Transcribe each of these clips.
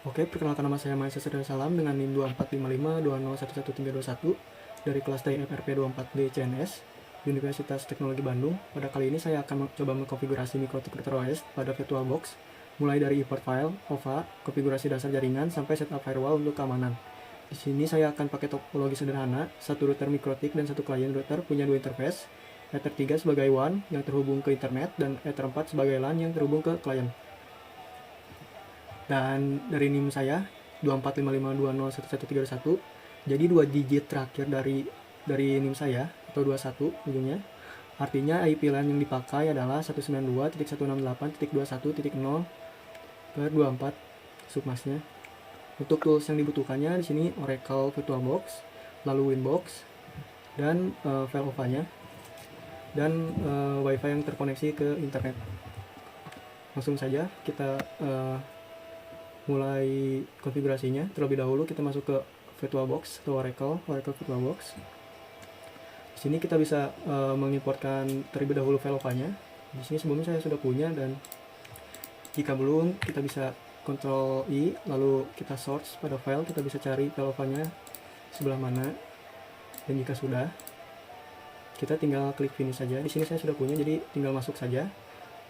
Oke, perkenalkan nama saya Mahesa Salam dengan NIM 245520111321 dari kelas TI FRP 24B CNS Universitas Teknologi Bandung. Pada kali ini saya akan mencoba mengkonfigurasi MikroTik Router OS pada VirtualBox, mulai dari import file, OVA, konfigurasi dasar jaringan, sampai setup firewall untuk keamanan. Di sini saya akan pakai topologi sederhana, satu router MikroTik dan satu klien router punya dua interface, Ether 3 sebagai WAN yang terhubung ke internet dan Ether 4 sebagai LAN yang terhubung ke klien. Dan dari NIM saya 245520111321, jadi 2 digit terakhir dari NIM saya atau 21 ujungnya, artinya IP LAN yang dipakai adalah 192.168.21.0/24 submasnya. Untuk tools yang dibutuhkannya di sini Oracle VirtualBox, lalu Winbox, dan file OVA-nya, dan WiFi yang terkoneksi ke internet. Langsung saja kita mulai konfigurasinya. Terlebih dahulu kita masuk ke VirtualBox atau Oracle VirtualBox. Di sini kita bisa mengimportkan terlebih dahulu file OVA-nya. Di sini sebelumnya saya sudah punya, dan jika belum kita bisa Ctrl I lalu kita search pada file, kita bisa cari file OVA-nya sebelah mana. Dan jika sudah, kita tinggal klik finish saja. Di sini saya sudah punya, jadi tinggal masuk saja.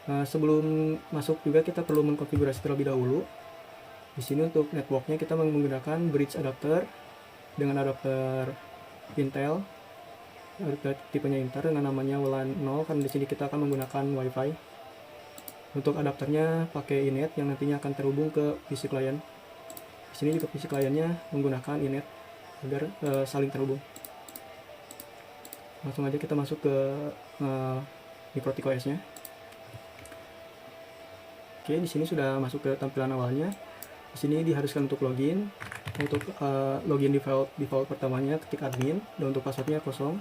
Sebelum masuk juga kita perlu mengkonfigurasi terlebih dahulu. Di sini untuk networknya kita menggunakan bridge adapter dengan adapter Intel, adapter tipenya Intel dengan namanya WLAN 0, karena di sini kita akan menggunakan WiFi. Untuk adapternya pakai Ethernet yang nantinya akan terhubung ke PC klien. Di sini juga PC kliennya menggunakan Ethernet agar saling terhubung. Langsung aja kita masuk ke MikroTik OS-nya. Oke, di sini sudah masuk ke tampilan awalnya. Di sini diharuskan untuk login. Untuk login default pertamanya ketik admin, dan untuk passwordnya kosong.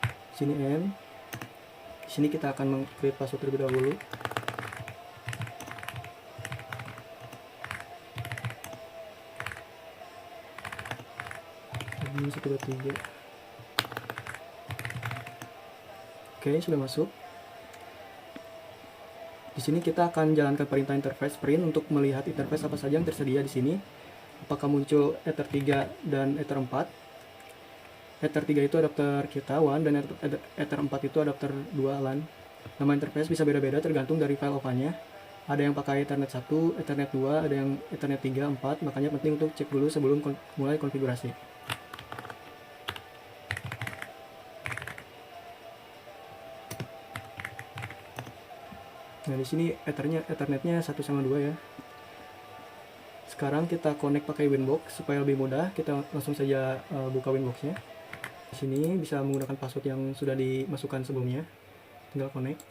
Di sini N. Di sini kita akan meng-create password terlebih dahulu. Admin 123. Oke, sudah masuk. Di sini kita akan jalankan perintah interface print untuk melihat interface apa saja yang tersedia di sini. Apakah muncul Ether 3 dan Ether 4. Ether 3 itu adapter kita WAN, dan Ether 4 itu adapter 2 LAN. Nama interface bisa beda-beda tergantung dari file OVA-nya. Ada yang pakai Ethernet 1, Ethernet 2, ada yang Ethernet 3, 4, makanya penting untuk cek dulu sebelum mulai konfigurasi. Nah, di sini Ethernetnya 1 sama 2 ya. Sekarang kita connect pakai Winbox supaya lebih mudah. Kita langsung saja buka Winbox-nya. Di sini bisa menggunakan password yang sudah dimasukkan sebelumnya. Tinggal connect.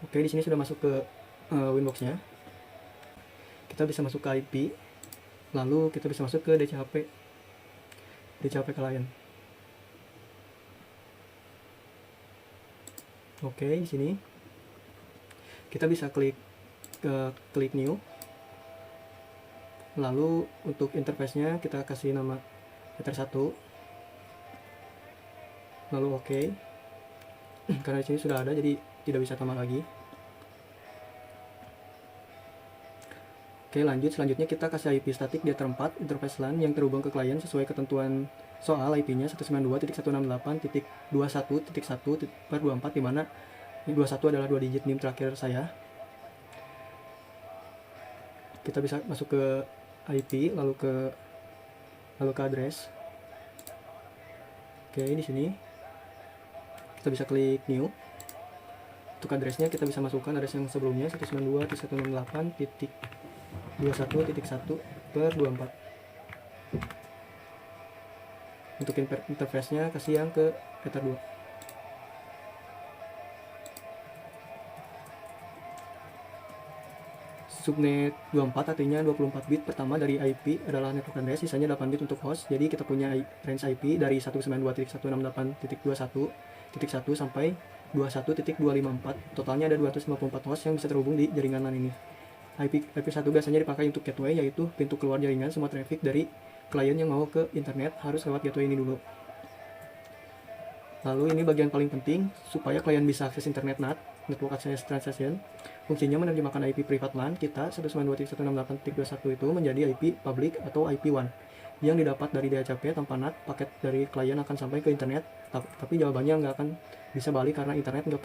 Oke, di sini sudah masuk ke Winbox-nya. Kita bisa masuk ke IP. Lalu kita bisa masuk ke DCHP client. Oke, di sini kita bisa klik new. Lalu untuk interface-nya kita kasih nama Ether 1. Lalu oke. Karena di sini sudah ada, jadi tidak bisa tambah lagi. Oke, lanjut. Selanjutnya kita kasih IP statik di Ether 4 interface LAN yang terhubung ke klien sesuai ketentuan soal. IP-nya 192.168.21.1/24, di mana 21 adalah 2 digit NIM terakhir saya. Kita bisa masuk ke IP, lalu ke address. Oke, di sini kita bisa klik new. Untuk addressnya kita bisa masukkan address yang sebelumnya 192.168.21.1/24. Untuk interface-nya kasih yang ke Ether 2. Subnet 24 artinya 24 bit pertama dari IP adalah network address, sisanya 8 bit untuk host. Jadi kita punya range IP dari 192.168.1.1 sampai 21.254. Totalnya ada 254 host yang bisa terhubung di jaringan LAN ini. IP1 biasanya dipakai untuk gateway, yaitu pintu keluar jaringan. Semua traffic dari klien yang mau ke internet harus lewat gateway ini dulu. Lalu ini bagian paling penting supaya klien bisa akses internet NAT, Network Access Transaction. fungsinya menerjemahkan IP private LAN kita 192.168.21 itu menjadi IP public atau IP1 yang didapat dari DHCP tanpa NAT. Paket dari klien akan sampai ke internet, tapi jawabannya nggak akan bisa balik karena internet nggak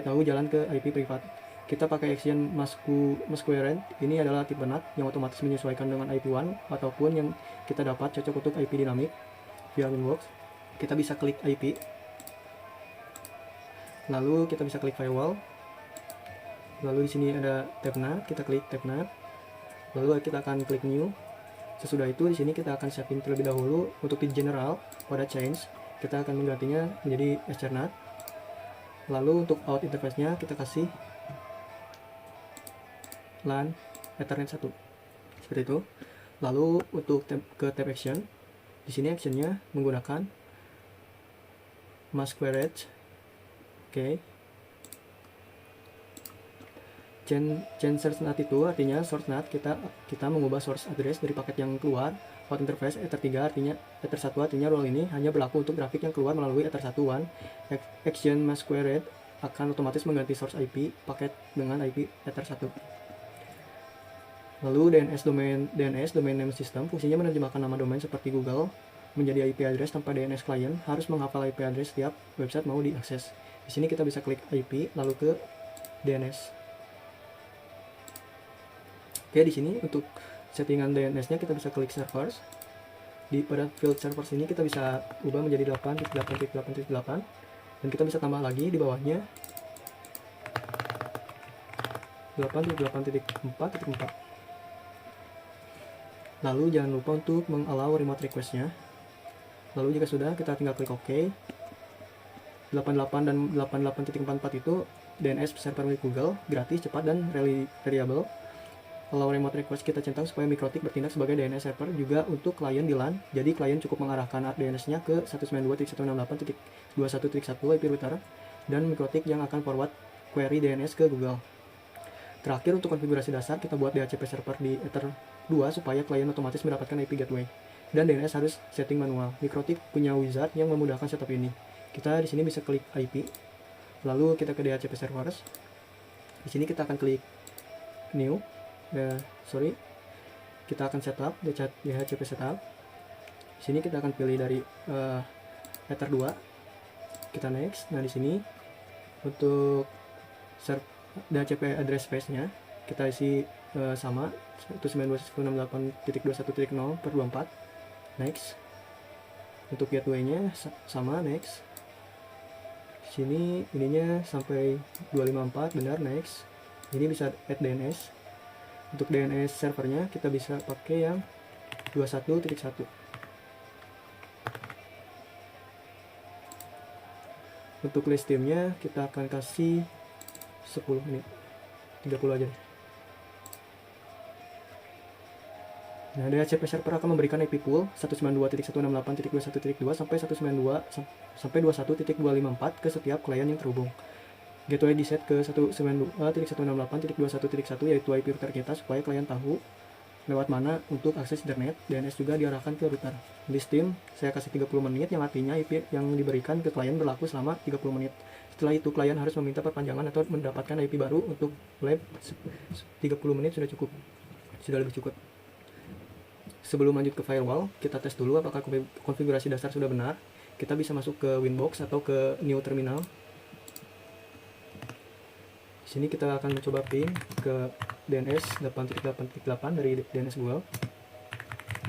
tahu jalan ke IP privat. Kita pakai action masquerade. Ini adalah tipe NAT yang otomatis menyesuaikan dengan IP1 ataupun yang kita dapat cocok untuk IP dinamik via Winbox. Kita bisa klik IP, lalu kita bisa klik firewall, lalu di sini ada tab NAT, kita klik tab NAT, lalu kita akan klik new. Sesudah itu di sini kita akan setting terlebih dahulu untuk di general. Pada change kita akan menggantinya menjadi Ethernet. Lalu untuk out interface-nya kita kasih LAN Ethernet 1 seperti itu. Lalu untuk ke tab action, di sini actionnya menggunakan masquerade. Oke. Change source NAT itu artinya source NAT kita mengubah source address dari paket yang keluar. Out interface Ether 3 artinya Ether 1 artinya rule ini hanya berlaku untuk grafik yang keluar melalui Ether 1 1. Action masquerade akan otomatis mengganti source IP paket dengan IP Ether 1. Lalu DNS domain name system, fungsinya menerjemahkan nama domain seperti Google menjadi IP address tanpa DNS client harus menghafal IP address setiap website mau diakses. Di sini kita bisa klik IP lalu ke DNS. Oke, di sini untuk settingan DNS-nya kita bisa klik servers. Pada field servers ini kita bisa ubah menjadi 8.8.8.8 dan kita bisa tambah lagi di bawahnya 8.8.4.4. Lalu jangan lupa untuk mengallow remote request-nya. Lalu jika sudah, kita tinggal klik OK. 88 dan 88.44 itu DNS server milik Google, gratis, cepat, dan reliable. Allow remote request kita centang supaya Mikrotik bertindak sebagai DNS server juga untuk klien di LAN. Jadi klien cukup mengarahkan DNS-nya ke 192.168.21.1 IP router dan Mikrotik yang akan forward query DNS ke Google. Terakhir untuk konfigurasi dasar kita buat DHCP server di Ether 2 supaya klien otomatis mendapatkan IP gateway. Dan DNS harus setting manual. Mikrotik punya wizard yang memudahkan setup ini. Kita di sini bisa klik IP, lalu kita ke DHCP servers. Di sini kita akan klik new. Kita akan setup DHCP setup. Di sini kita akan pilih dari Ether 2. Kita next. Nah, di sini untuk DHCP address space-nya kita isi sama 192.168.21.0/24. Next. Untuk gateway-nya sama, next. Di sini ininya sampai 254, benar, next. Ini bisa add DNS. Untuk DNS servernya kita bisa pakai yang 21.1. Untuk list teamnya kita akan kasih 10 menit, 30 aja. Nah, DHCP server akan memberikan IP pool 192.168.21.2 sampai 21.254 ke setiap klien yang terhubung. Gateway di set ke 192.168.21.1 yaitu IP router kita supaya klien tahu lewat mana untuk akses internet. DNS juga diarahkan ke router. List team saya kasih 30 menit yang artinya IP yang diberikan ke klien berlaku selama 30 menit. Setelah itu klien harus meminta perpanjangan atau mendapatkan IP baru. Untuk lab 30 menit sudah lebih cukup. Sebelum lanjut ke firewall, kita tes dulu apakah konfigurasi dasar sudah benar. Kita bisa masuk ke Winbox atau ke new terminal. Di sini kita akan mencoba ping ke DNS 8.8.8 dari DNS Google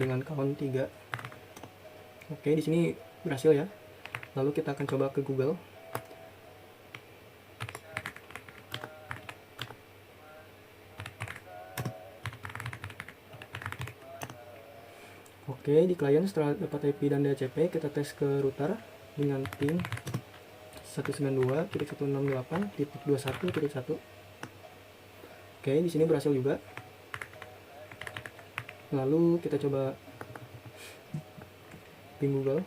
dengan count 3. Oke, di sini berhasil ya. Lalu kita akan coba ke Google. Oke, di klien setelah dapat IP dan DHCP, kita tes ke router dengan ping 192.168.21.1. Oke, di sini berhasil juga. Lalu kita coba ping Google.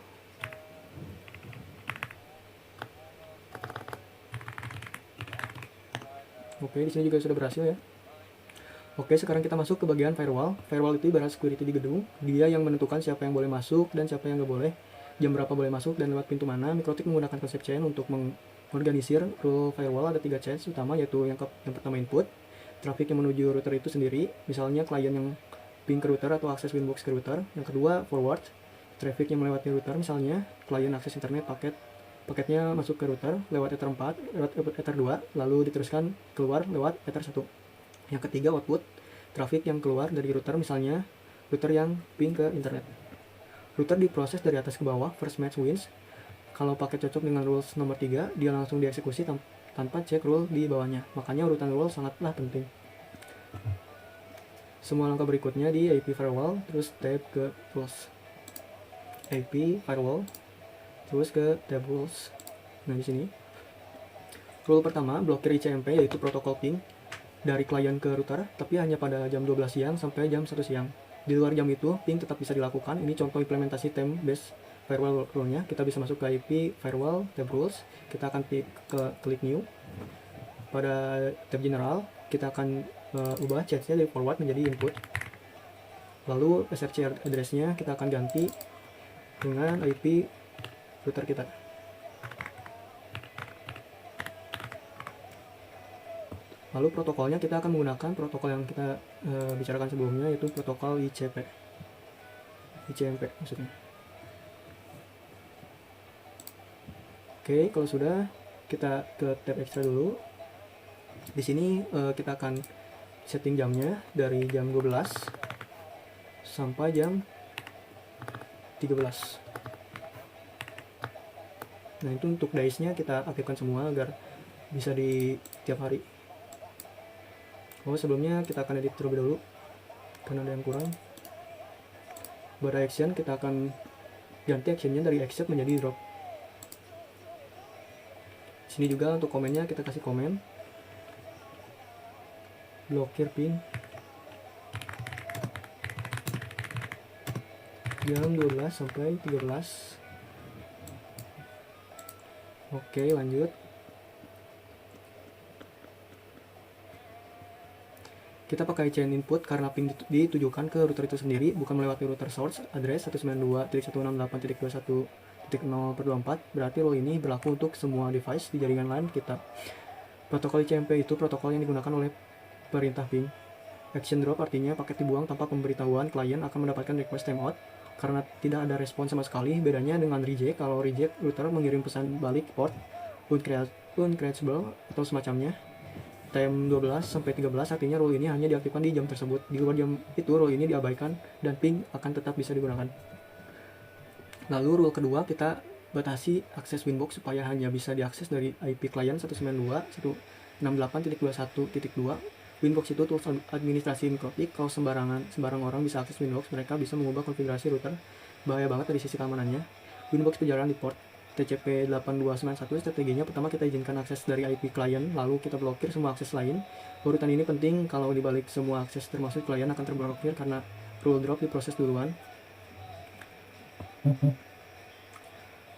Oke, di sini juga sudah berhasil ya. Oke, sekarang kita masuk ke bagian firewall. Firewall itu ibarat security di gedung. Dia yang menentukan siapa yang boleh masuk dan siapa yang nggak boleh, jam berapa boleh masuk, dan lewat pintu mana. Mikrotik menggunakan konsep chain untuk organisir rule firewall ada 3 change utama, yaitu yang pertama input, traffic yang menuju router itu sendiri, misalnya klien yang ping ke router atau akses Winbox ke router. Yang kedua forward, traffic yang melewati router, misalnya klien akses internet paketnya masuk ke router lewat Ether 4, lewat Ether 2, lalu diteruskan keluar lewat Ether 1. Yang ketiga output, traffic yang keluar dari router, misalnya router yang ping ke internet. Router diproses dari atas ke bawah, first match wins. Kalau paket cocok dengan rules nomor 3, dia langsung dieksekusi tanpa cek rule di bawahnya. Makanya urutan rule sangatlah penting. Semua langkah berikutnya di IP firewall, terus tab ke rules. IP firewall, terus ke tab rules. Nah, di sini rule pertama blokir ICMP, yaitu protokol ping dari klien ke router, tapi hanya pada jam 12 siang sampai jam 1 siang. Di luar jam itu ping tetap bisa dilakukan. Ini contoh implementasi time based firewall rule-nya. Kita bisa masuk ke IP firewall tab rules, kita akan klik new. Pada tab general kita akan ubah change-nya dari forward menjadi input. Lalu SRC address-nya kita akan ganti dengan IP router kita. Lalu protokolnya kita akan menggunakan protokol yang kita bicarakan sebelumnya, yaitu protokol ICMP maksudnya. Oke, kalau sudah, kita ke tab extra dulu. Di sini kita akan setting jamnya dari jam 12 sampai jam 13. Nah, itu untuk days-nya kita aktifkan semua agar bisa di tiap hari. Sebelumnya kita akan edit terlebih dahulu karena ada yang kurang. Pada action kita akan ganti actionnya dari accept menjadi drop. Sini juga untuk komennya kita kasih komen blokir pin jam 12 sampai 13. Oke, lanjut. Kita pakai chain input karena ping ditujukan ke router itu sendiri, bukan melewati router source address 192.168.21.0/24. Berarti rule ini berlaku untuk semua device di jaringan LAN kita. Protokol ICMP itu protokol yang digunakan oleh perintah ping. Action drop artinya paket dibuang tanpa pemberitahuan klien akan mendapatkan request timeout karena tidak ada respon sama sekali. Bedanya dengan reject, kalau reject router mengirim pesan balik port uncreatable atau semacamnya. Time 12 sampai 13 artinya rule ini hanya diaktifkan di jam tersebut. Di luar jam itu rule ini diabaikan dan ping akan tetap bisa digunakan. Lalu rule kedua, kita batasi akses Winbox supaya hanya bisa diakses dari IP klien 192.168.21.2. Winbox itu tools administrasi mikrotik. Kalau sembarang orang bisa akses Winbox, mereka bisa mengubah konfigurasi router. Bahaya banget dari sisi keamanannya. Winbox berjalan di port TCP 8291. Strateginya pertama kita izinkan akses dari IP klien, lalu kita blokir semua akses lain. Urutan ini penting kalau dibalik semua akses termasuk klien akan terblokir karena rule drop diproses duluan.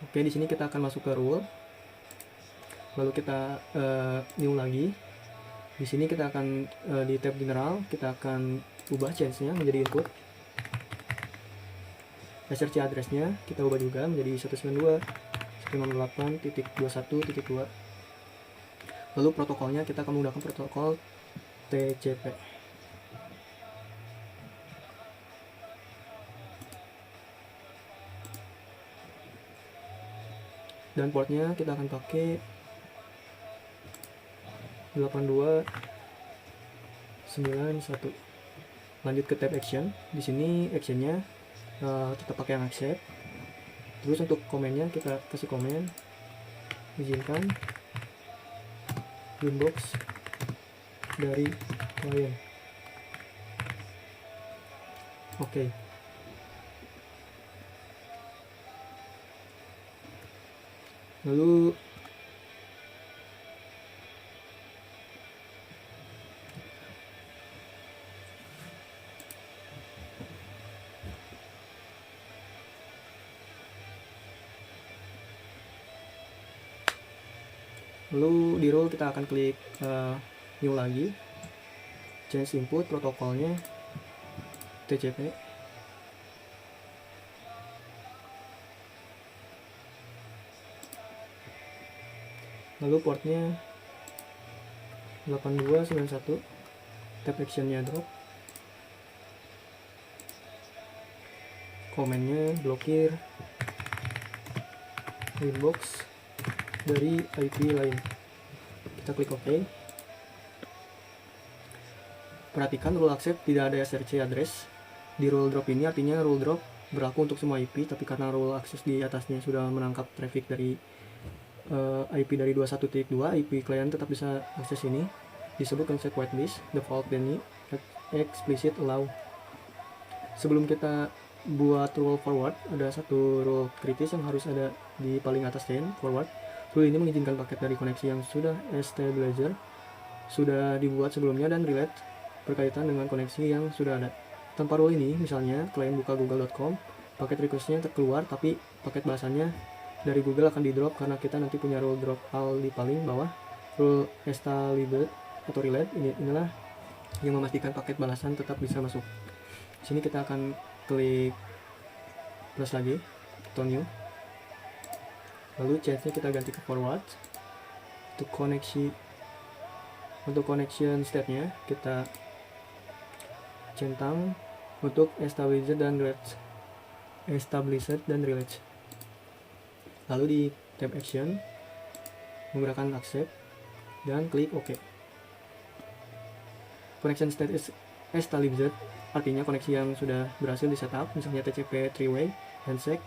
Oke, di sini kita akan masuk ke rule. Lalu kita new lagi. Di sini kita akan di tab general kita akan ubah change-nya menjadi input. SRC address-nya kita ubah juga menjadi 192.168.21.2. Lalu protokolnya kita akan menggunakan protokol TCP. Dan portnya kita akan pakai 8291. Lanjut ke tab action. Di sini actionnya tetap pakai yang accept. Terus untuk komennya kita kasih komen izinkan Winbox dari klien. Oke. Lalu di rule kita akan klik new lagi, change input, protokolnya TCP. lalu portnya 8291, tab actionnya drop, komennya blokir inbox dari IP lain. Kita klik OK. Perhatikan rule accept tidak ada SRC address di rule drop ini, artinya rule drop berlaku untuk semua IP, tapi karena rule access di atasnya sudah menangkap traffic dari IP dari 21.2, IP klien tetap bisa akses ini. Disebut konsep whitelist, default venue, explicit allow. Sebelum kita buat rule forward, ada satu rule kritis yang harus ada di paling atas chain forward. Rule ini mengizinkan paket dari koneksi yang sudah stabilizer, sudah dibuat sebelumnya dan relate berkaitan dengan koneksi yang sudah ada. Tanpa rule ini, misalnya klien buka google.com, paket requestnya terkeluar tapi paket bahasannya dari Google akan di drop karena kita nanti punya rule drop all di paling bawah. Rule stabilizer atau relate inilah yang memastikan paket balasan tetap bisa masuk. Di sini kita akan klik plus lagi atau new, lalu change-nya kita ganti ke forward. Untuk connection state-nya kita centang untuk stabilizer dan relate. Lalu di tab action menggunakan accept dan klik OK. Connection state is stabilizer artinya koneksi yang sudah berhasil di setup, misalnya TCP three-way handshake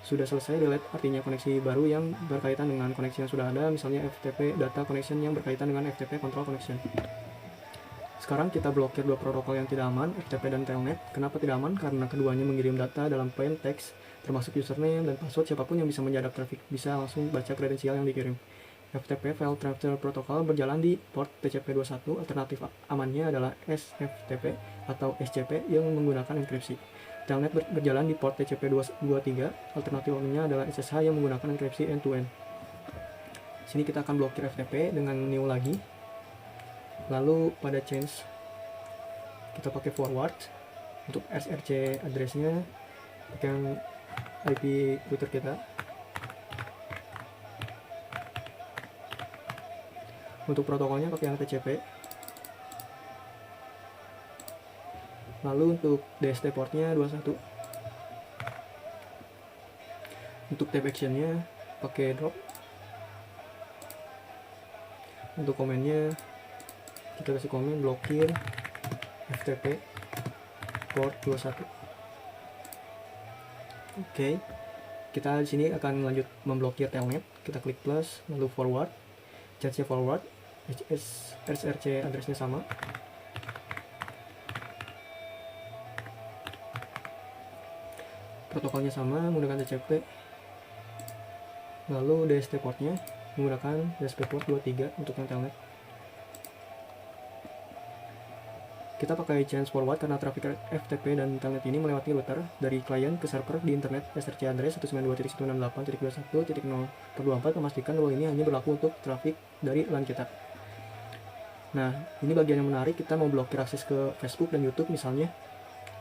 sudah selesai. Relate artinya koneksi baru yang berkaitan dengan koneksi yang sudah ada, misalnya FTP data connection yang berkaitan dengan FTP control connection. Sekarang kita blokir dua protokol yang tidak aman, FTP dan Telnet. Kenapa tidak aman? Karena keduanya mengirim data dalam plain text termasuk username dan password. Siapapun yang bisa menjadak traffic bisa langsung baca kredensial yang dikirim. FTP File Transfer Protocol berjalan di port TCP21. Alternatif amannya adalah SFTP atau SCP yang menggunakan enkripsi. Telnet berjalan di port TCP23. Alternatif amannya adalah SSH yang menggunakan enkripsi end-to-end. Sini kita akan blokir FTP dengan new lagi. Lalu pada change kita pakai forward. Untuk SRC addressnya pakai yang IP router kita. Untuk protokolnya pakai yang TCP. Lalu untuk DST portnya 21. Untuk tab actionnya pakai drop. Untuk komennya kita kasih komen blokir FTP port 21. Oke. Kita di sini akan lanjut memblokir telnet. Kita klik plus lalu forward. Change-nya forward. SRC addressnya sama. Protokolnya sama menggunakan TCP. Lalu DST portnya menggunakan DSP port 23 untuk yang telnet. Kita pakai change forward karena traffic FTP dan telnet ini melewati router dari klien ke server di internet. SRC address 192.168.0.24 memastikan rule ini hanya berlaku untuk traffic dari LAN kita. Nah, ini bagian yang menarik. Kita mau blokir akses ke Facebook dan YouTube misalnya.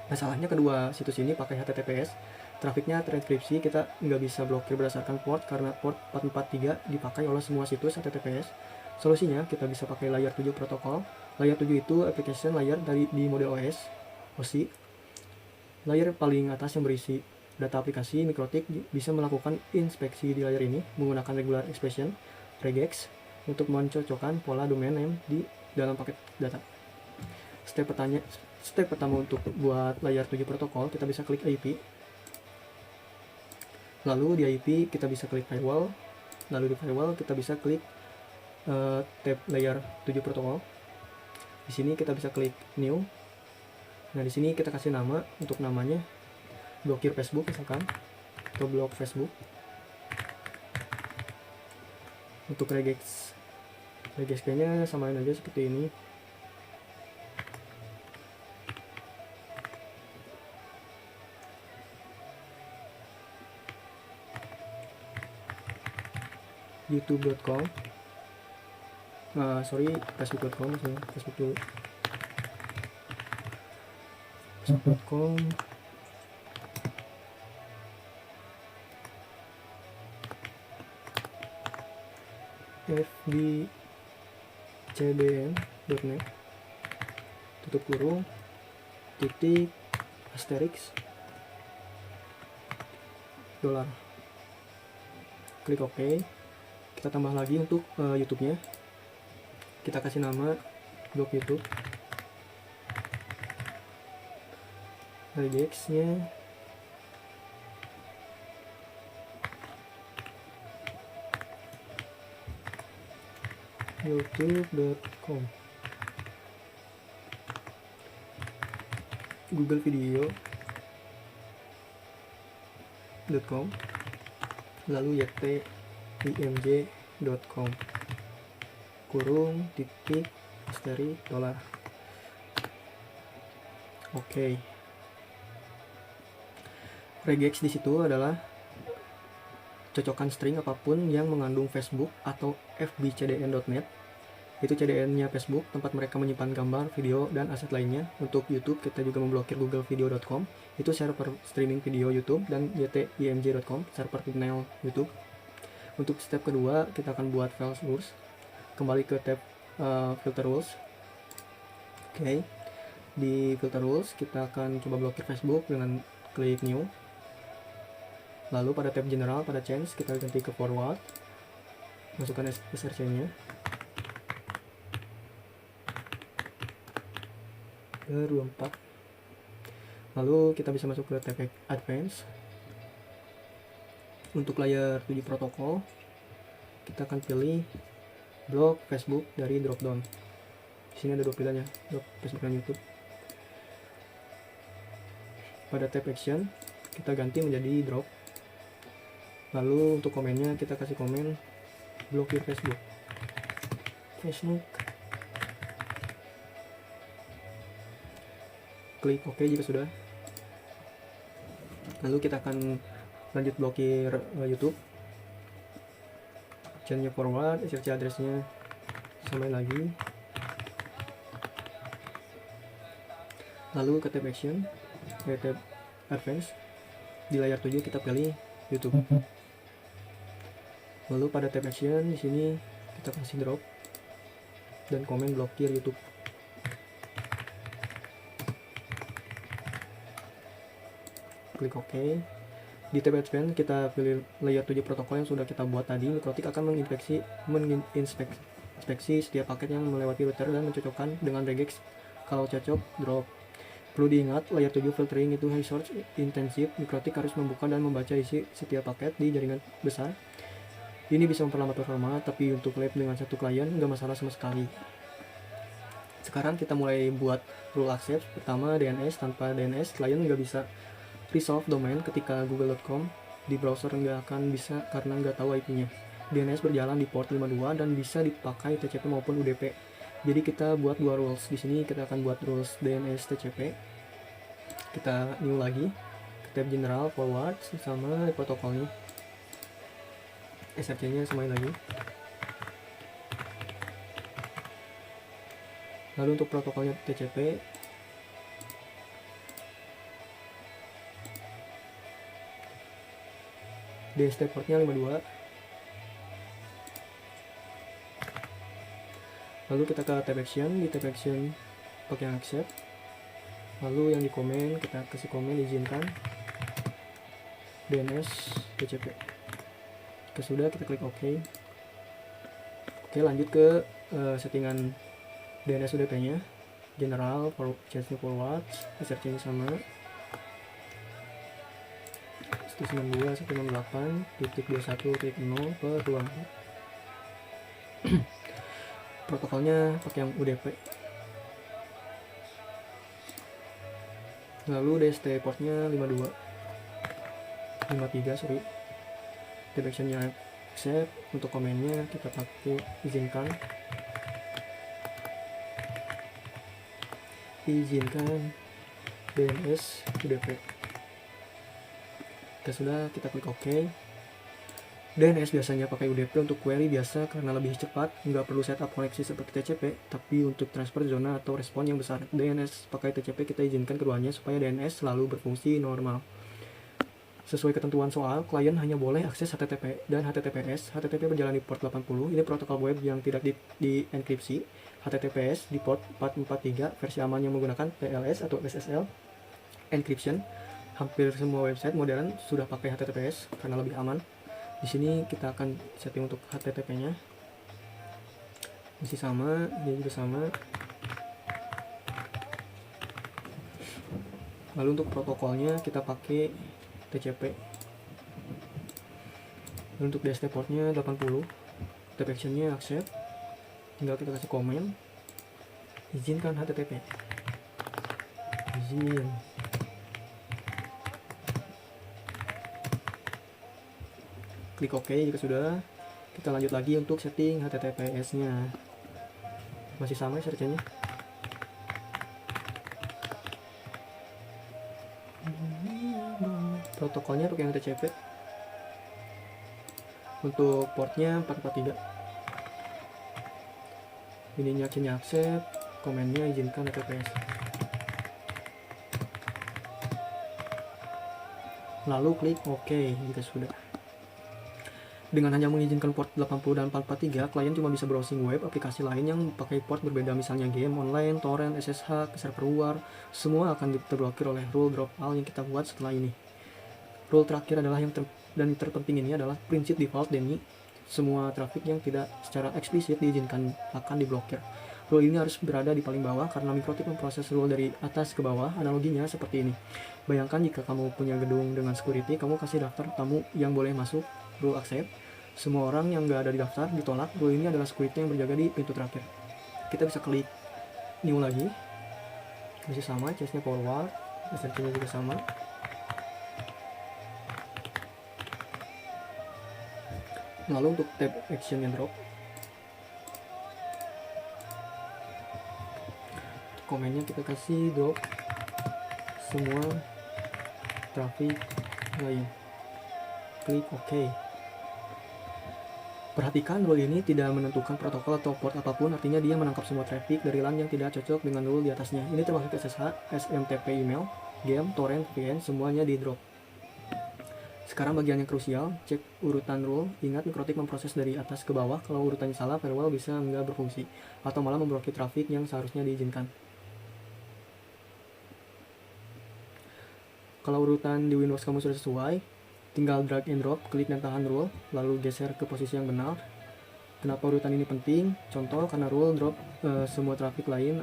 Masalahnya kedua situs ini pakai HTTPS, trafiknya terenkripsi. Kita nggak bisa blokir berdasarkan port karena port 443 dipakai oleh semua situs HTTPS. Solusinya kita bisa pakai layer 7 protokol. Layer 7 itu application layer di model OC. Layer paling atas yang berisi data aplikasi mikrotik bisa melakukan inspeksi di layer ini menggunakan regular expression regex untuk mencocokkan pola domain name di dalam paket data. Step pertama untuk buat layer 7 protokol, kita bisa klik IP. Lalu di IP kita bisa klik firewall. Lalu di firewall kita bisa klik tab layer 7 protokol. Di sini kita bisa klik new. Nah, di sini kita kasih nama. Untuk namanya blokir Facebook misalkan, atau blok Facebook. Untuk regex kayaknya samain aja seperti ini. youtube.com facebook.com Facebook dulu. facebook.com fbcdn.net tutup kurung titik asterisk $. Klik OK. Kita tambah lagi untuk YouTube-nya. Kita kasih nama blog YouTube. Regex-nya youtube.com, Google Video.com, lalu ytimj.com kurung titik asterisk $. Oke. Regex di situ adalah cocokan string apapun yang mengandung Facebook atau fbcdn.net. Itu CDN-nya Facebook, tempat mereka menyimpan gambar, video, dan aset lainnya. Untuk YouTube, kita juga memblokir googlevideo.com, itu server streaming video YouTube, dan ytimj.com, server thumbnail YouTube. Untuk step kedua, kita akan buat file source. Kembali ke tab filter rules. Oke. Di filter rules, kita akan coba blokir Facebook dengan klik new. Lalu pada tab general, pada change, kita ganti ke forward. Masukkan src-nya. Ke 24. Lalu kita bisa masuk ke tab advance. Untuk layer 7 protokol, kita akan pilih blok Facebook dari dropdown. Di sini ada dua pilihan ya, blok Facebook dan YouTube. Pada tab action, kita ganti menjadi drop. Lalu untuk komennya, kita kasih komen blokir Facebook. Klik OK jika sudah. Lalu kita akan lanjut blokir YouTube. Chainnya forward, src addressnya samain lagi. Lalu ke tab action, ke tab advance. Di layar 7 kita pilih YouTube. Lalu pada tab action di sini kita kasih drop dan komen blokir YouTube. Klik OK. Di tab advance kita pilih layer 7 protokol yang sudah kita buat tadi. Mikrotik akan menginspeksi setiap paket yang melewati router dan mencocokkan dengan regex. Kalau cocok, drop. Perlu diingat, layer 7 filtering itu resource intensif. Mikrotik harus membuka dan membaca isi setiap paket di jaringan besar. Ini bisa memperlambat performa, tapi untuk lab dengan satu klien nggak masalah sama sekali. Sekarang kita mulai buat rule access. Pertama, DNS. Tanpa DNS, klien nggak bisa resolve domain ketika google.com di browser, nggak akan bisa karena nggak tahu IP-nya. DNS berjalan di port 52 dan bisa dipakai TCP maupun UDP. Jadi kita buat dua rules. Di sini kita akan buat rules DNS TCP. Kita new lagi, ke tab general, forward, sama protokolnya. src-nya samain lagi. Lalu untuk protokolnya TCP, DST portnya 52. Lalu kita ke tab action. Di tab action pakai yang accept. Lalu yang di komen, kita kasih komen izinkan DNS TCP. Sudah, kita klik OK. Oke, lanjut ke settingan DNS UDP nya. General, change forward, src nya sama 192.168.21.0/24. Protokolnya pakai yang UDP. Lalu DST portnya 53, sorry. Tab actionnya accept. Untuk komennya kita pakai izinkan DNS UDP. Sudah, kita klik OK. DNS biasanya pakai UDP untuk query biasa karena lebih cepat, nggak perlu setup koneksi seperti TCP. Tapi untuk transfer zona atau respon yang besar, DNS pakai TCP kita izinkan keduanya supaya DNS selalu berfungsi normal. Sesuai ketentuan soal, klien hanya boleh akses HTTP dan HTTPS. HTTP berjalan di port 80, ini protokol web yang tidak dienkripsi. HTTPS di port 443, versi aman yang menggunakan TLS atau SSL encryption. Hampir semua website modern sudah pakai HTTPS karena lebih aman. Di sini kita akan setting untuk HTTP-nya. Masih sama, dia juga sama. Lalu untuk protokolnya kita pakai TCP. Lalu untuk DST portnya 80, TP actionnya accept, tinggal kita kasih komen, izinkan HTTP, izin. Klik OK jika sudah. Kita lanjut lagi untuk setting HTTPS nya, masih sama search-nya. Protokolnya pakai yang TCP. Untuk portnya 443. Ininya actionnya accept, komennya izinkan HTTPS. Lalu klik OK jika sudah. Dengan hanya mengizinkan port 80 dan 443, klien cuma bisa browsing web, aplikasi lain yang pakai port berbeda, misalnya game online, torrent, SSH, server luar, semua akan terblokir oleh rule drop all yang kita buat setelah ini. Rule terakhir adalah dan terpenting ini adalah prinsip default DNI. Semua traffic yang tidak secara eksplisit diizinkan akan diblokir. Rule ini harus berada di paling bawah karena Mikrotip memproses rule dari atas ke bawah. Analoginya seperti ini. Bayangkan jika kamu punya gedung dengan security, kamu kasih daftar tamu yang boleh masuk, rule accept. Semua orang yang nggak ada di daftar ditolak. Rule ini adalah security yang berjaga di pintu terakhir. Kita bisa klik new lagi. Masih sama, chestnya forward, SSH-nya juga sama. Lalu untuk tab action and drop, komennya kita kasih drop semua traffic lain. Klik OK. Perhatikan rule ini tidak menentukan protokol atau port apapun, artinya dia menangkap semua traffic dari LAN yang tidak cocok dengan rule di atasnya. Ini termasuk SSH, SMTP email, game, torrent, VPN, semuanya di drop. Sekarang bagian yang krusial, cek urutan rule. Ingat Mikrotip memproses dari atas ke bawah. Kalau urutannya salah, firewall bisa nggak berfungsi atau malah memblokir traffic yang seharusnya diizinkan. Kalau urutan di Windows kamu sudah sesuai, tinggal drag and drop, klik dan tahan rule, lalu geser ke posisi yang benar. Kenapa urutan ini penting? Contoh, karena rule drop semua traffic lain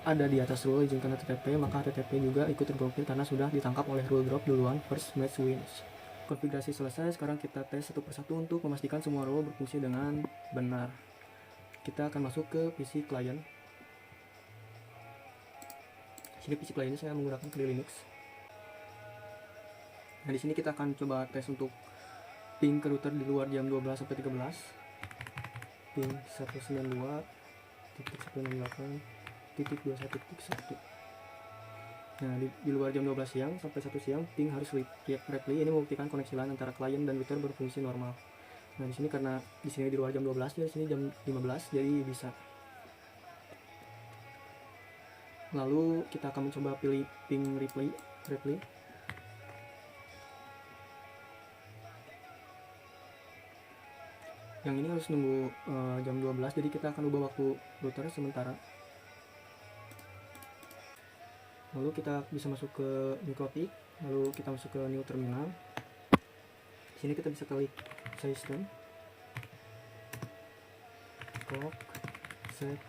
ada di atas rule izinkan HTTP, maka HTTP juga ikut terblokir karena sudah ditangkap oleh rule drop duluan. First match wins. Konfigurasi selesai, sekarang kita tes satu persatu untuk memastikan semua rule berfungsi dengan benar. Kita akan masuk ke PC client. Sini PC client ini saya menggunakan Kali Linux. Nah, di sini kita akan coba tes untuk ping ke router di luar jam 12 sampai 13. Ping 192.168.21.1. Nah, di luar jam 12 siang sampai 1 siang ping harus correctly. Ini membuktikan koneksi LAN antara klien dan router berfungsi normal. Nah, di sini karena di sini di luar jam 12, di sini jam 15, jadi bisa. Lalu kita akan mencoba pilih ping replay. Yang ini harus nunggu jam 12, jadi kita akan ubah waktu router sementara. Lalu kita bisa masuk ke Mikrotip, lalu kita masuk ke new terminal. Di sini kita bisa klik system, clock, set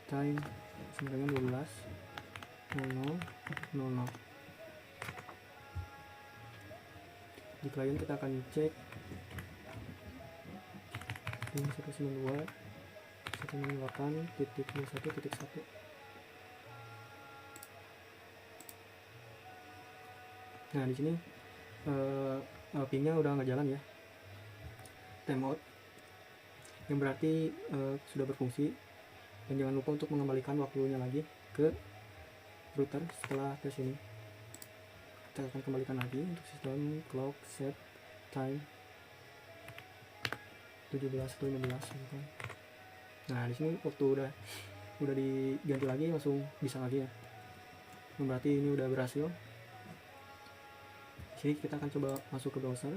time sama dengan 12.00. Di klien kita akan cek ping 192.168.1.1. Nah, di sini pingnya udah nggak jalan ya, timeout, yang berarti sudah berfungsi. Dan jangan lupa untuk mengembalikan waktunya lagi ke router setelah tes ini. Kita akan kembalikan lagi untuk sistem clock set time 17.15. Nah, di sini waktu udah diganti lagi, langsung bisa lagi ya. Berarti ini udah berhasil. Di Sini kita akan coba masuk ke browser.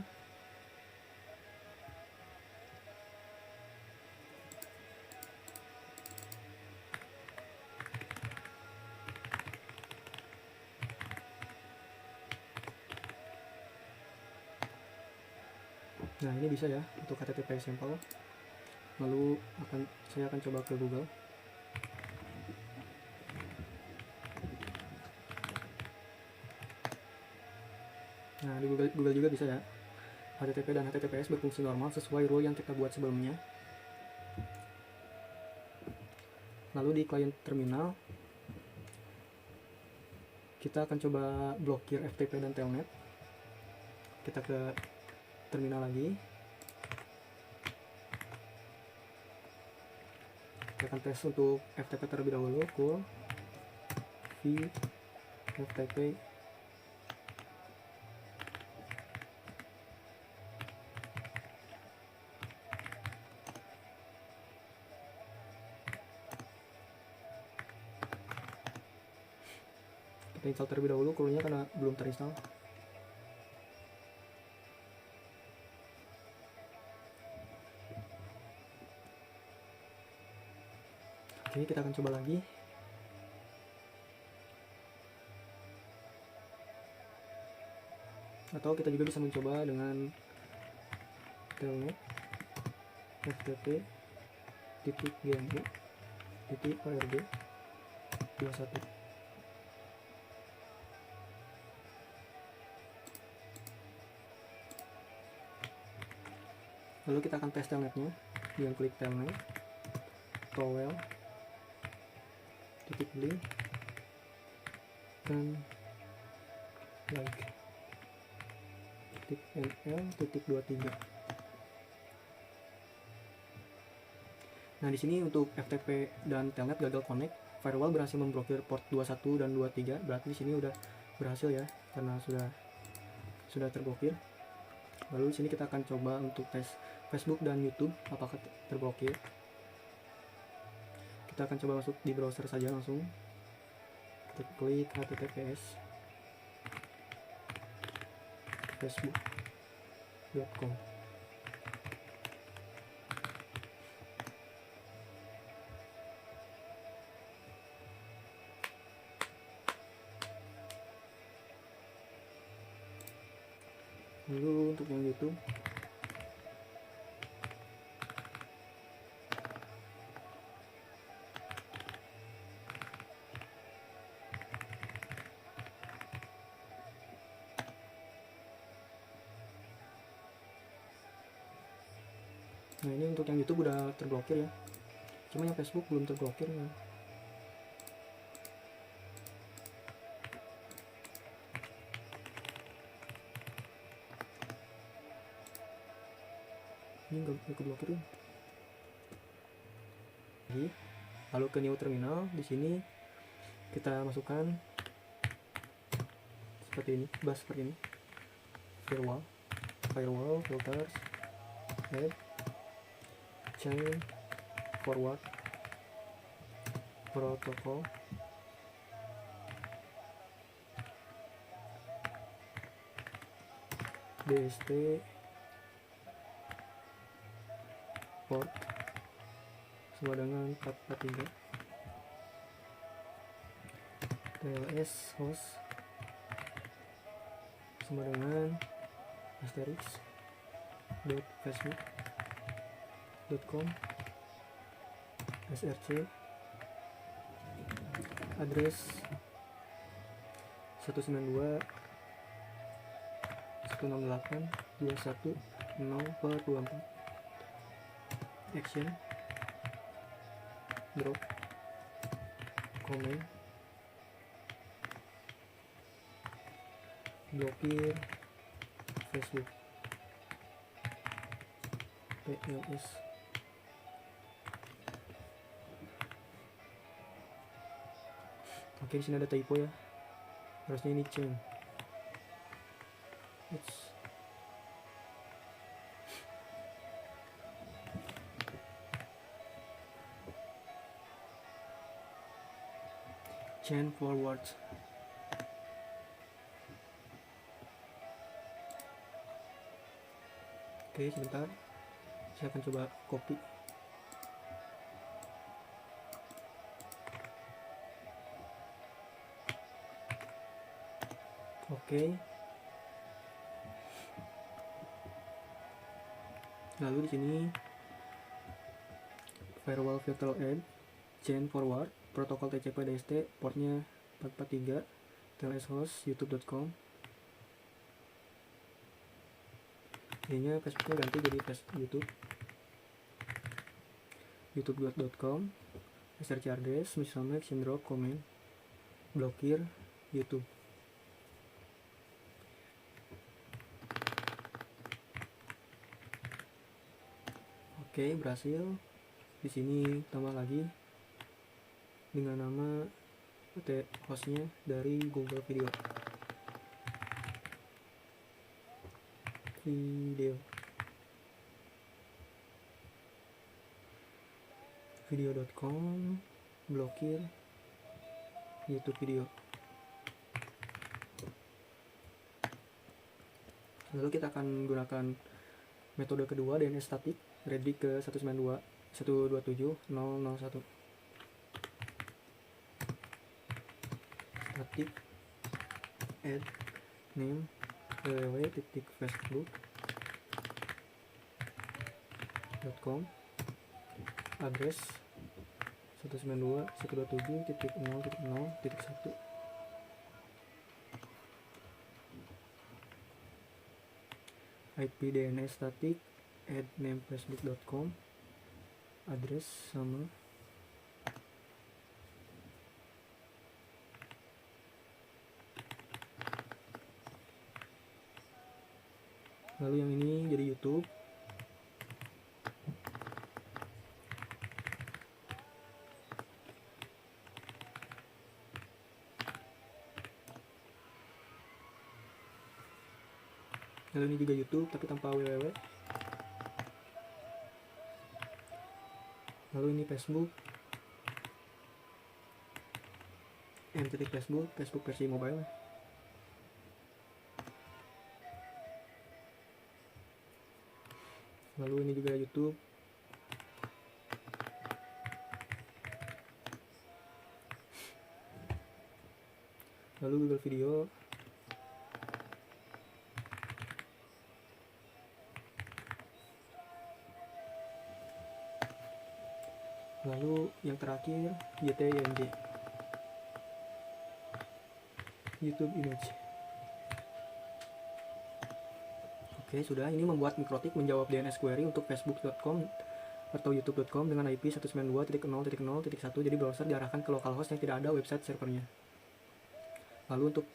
Nah, ini bisa ya untuk HTTP sampel. Lalu saya akan coba ke Google. Nah, di Google juga bisa ya. HTTP dan HTTPS berfungsi normal sesuai rule yang kita buat sebelumnya. Lalu di client terminal, kita akan coba blokir FTP dan Telnet. Kita ke terminal lagi. Kita akan tes untuk FTP terlebih dahulu. Cool v FTP. Kita install terlebih dahulu curlnya karena belum terinstall. Oke, kita akan coba lagi. Atau kita juga bisa mencoba dengan telnet ftp .gmu .org 21. Lalu kita akan tes telnetnya dengan klik telnet towel .link dan like .nl.23. Nah, di sini untuk FTP dan telnet gagal connect, firewall berhasil memblokir port 21 dan 23. Berarti di sini udah berhasil ya, karena sudah terblokir. Lalu di sini kita akan coba untuk tes Facebook dan YouTube apakah terblokir. Kita akan coba masuk di browser saja langsung. Kita klik https facebook.com. Lalu untuk yang YouTube, nah ini untuk yang YouTube udah terblokir ya, cuma yang Facebook belum terblokir ya. Ini nggak keblokir ya. Lalu ke new terminal, di sini kita masukkan seperti ini, seperti ini, firewall filters, add, chain, forward, protocol, DST, port sama dengan 443, TLS host sama dengan asterisk .facebook.com, src, address 192.168.21.0/24, action, drop, comment, blokir Facebook, TLS. Oke, di sini ada typo ya, harusnya ini chain. Chain forward. Oke, sebentar, saya akan coba copy. Oke. Lalu di sini firewall virtual add chain forward protokol TCP DST portnya 443 TLS host youtube.com. Ininya Facebooknya ganti jadi YouTube, youtube.com, src address, misalnya action drop, comment, blokir, YouTube. Oke, berhasil. Di sini tambah lagi dengan nama hostnya dari Google Video. Video.com, blokir YouTube video. Lalu kita akan gunakan metode kedua, DNS static, ready ke 192.127.0.0.1. Static add name www.facebook.com, address 192.127.0.0.1, IP DNS static add name facebook.com, address sama, lalu yang ini jadi YouTube. Lalu ini juga YouTube tapi tanpa www. Lalu ini Facebook, Facebook versi mobile. Lalu ini juga YouTube. Lalu Google Video. Lalu yang terakhir YTIMG, YouTube Image. Oke, sudah. Ini membuat Mikrotik menjawab DNS query untuk facebook.com atau youtube.com dengan IP 192.0.0.1. Jadi browser diarahkan ke localhost yang tidak ada website servernya. Lalu untuk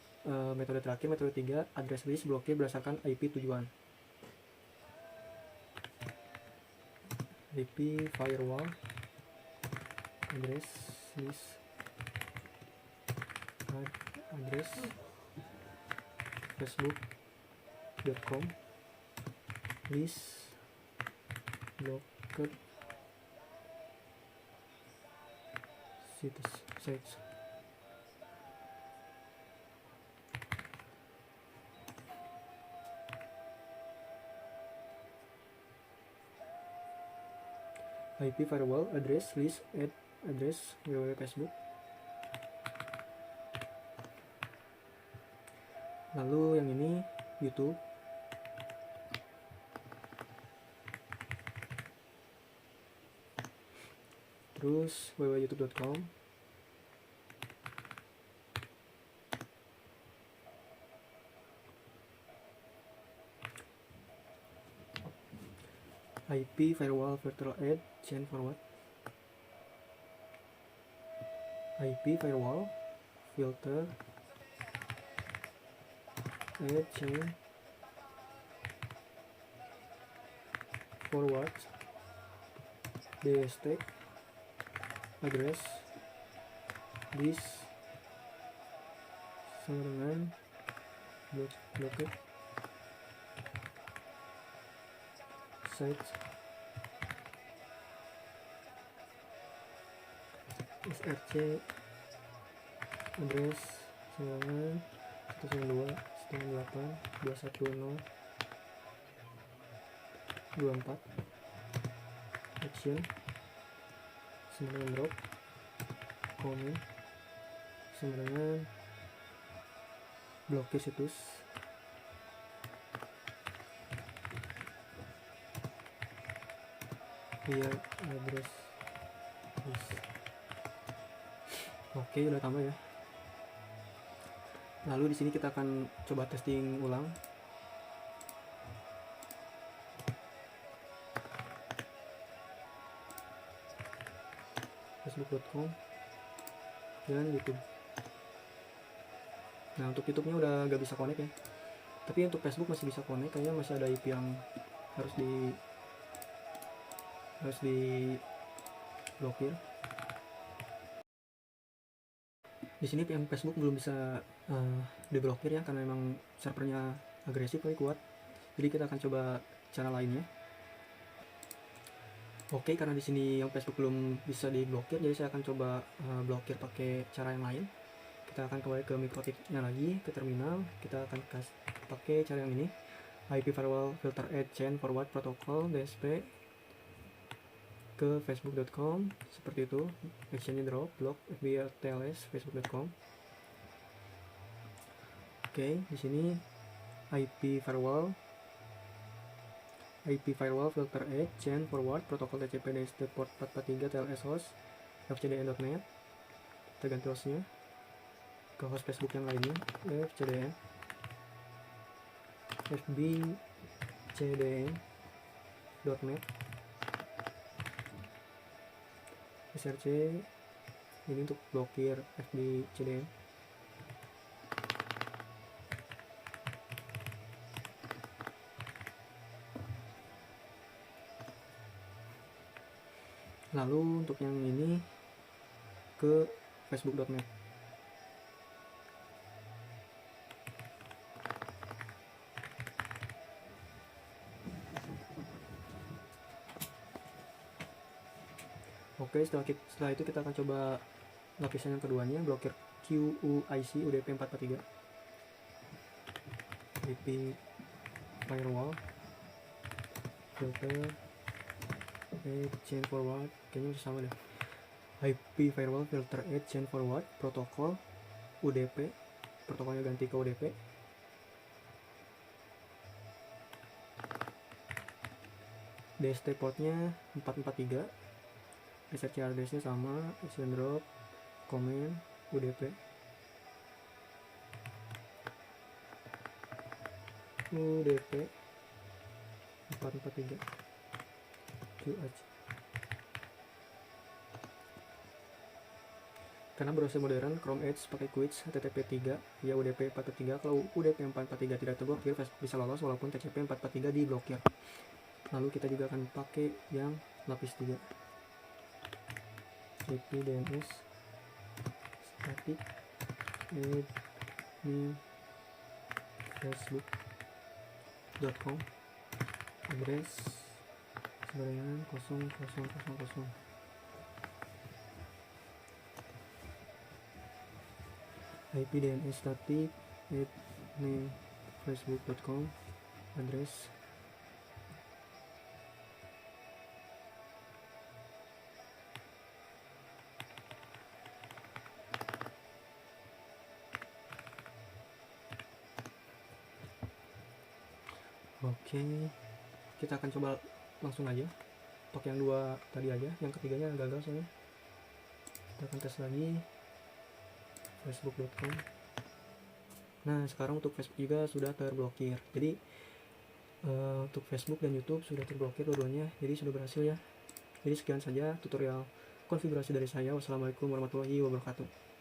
metode terakhir, metode 3, address list blokir berdasarkan IP tujuan. IP firewall address list address facebook.com list blocked sites. IP firewall address list address www Facebook. Lalu yang ini YouTube. Terus www.youtube.com. IP firewall virtual add chain forward. IP firewall filter add chain forward DST address this sama dengan blocked sites src address sama dengan 192.168.210 24 action sama dengan drop comment sama dengan blokir situs via address list. Oke, udah tambah ya. Lalu di sini kita akan coba testing ulang. Facebook.com dan YouTube. Nah, untuk YouTube-nya udah gak bisa connect ya. Tapi untuk Facebook masih bisa connect, kayaknya masih ada IP yang harus diblokir. Di sini yang Facebook belum bisa diblokir ya, karena memang servernya agresif kali kuat. Jadi kita akan coba cara lainnya. Oke, karena di sini yang Facebook belum bisa diblokir, jadi saya akan coba blokir pakai cara yang lain. Kita akan kembali ke MikroTik-nya lagi, ke terminal. Kita akan pakai cara yang ini, IP firewall filter add chain forward protocol DSP ke facebook.com seperti itu. Actionnya drop block fbtls facebook.com. Oke, di sini IP firewall filter add chain forward protocol TCP DSP port 443 TLS host fcdn.net. Kita ganti hostnya ke host Facebook yang lainnya, fcdn fbcdn.net src ini untuk blokir fbcdn. Lalu untuk yang ini ke facebook.net. Oke, setelah itu kita akan coba lapisan yang keduanya, blokir QUIC UDP 443 IP firewall filter chain forward, kayaknya sama deh. IP firewall filter chain forward protokol UDP, protokolnya ganti ke UDP. DST portnya 443, SRC addressnya sama, action drop comment UDP. UDP 443 QH. Karena browser modern Chrome Edge pakai Quits HTTP 3 via UDP 443. Kalau UDP 443 tidak terblokir, bisa lolos walaupun TCP 443 diblokir. Lalu kita juga akan pakai yang lapis 3, IP DNS static admin facebook.com address sebarangan 0000. IP DNS static admin facebook.com address Oke, kita akan coba langsung aja pakai yang dua tadi aja, yang ketiganya gagal soalnya. Kita akan tes lagi facebook.com. Nah, sekarang untuk Facebook juga sudah terblokir. Jadi untuk Facebook dan YouTube sudah terblokir dua-duanya, jadi sudah berhasil ya. Jadi sekian saja tutorial konfigurasi dari saya. Wassalamualaikum warahmatullahi wabarakatuh.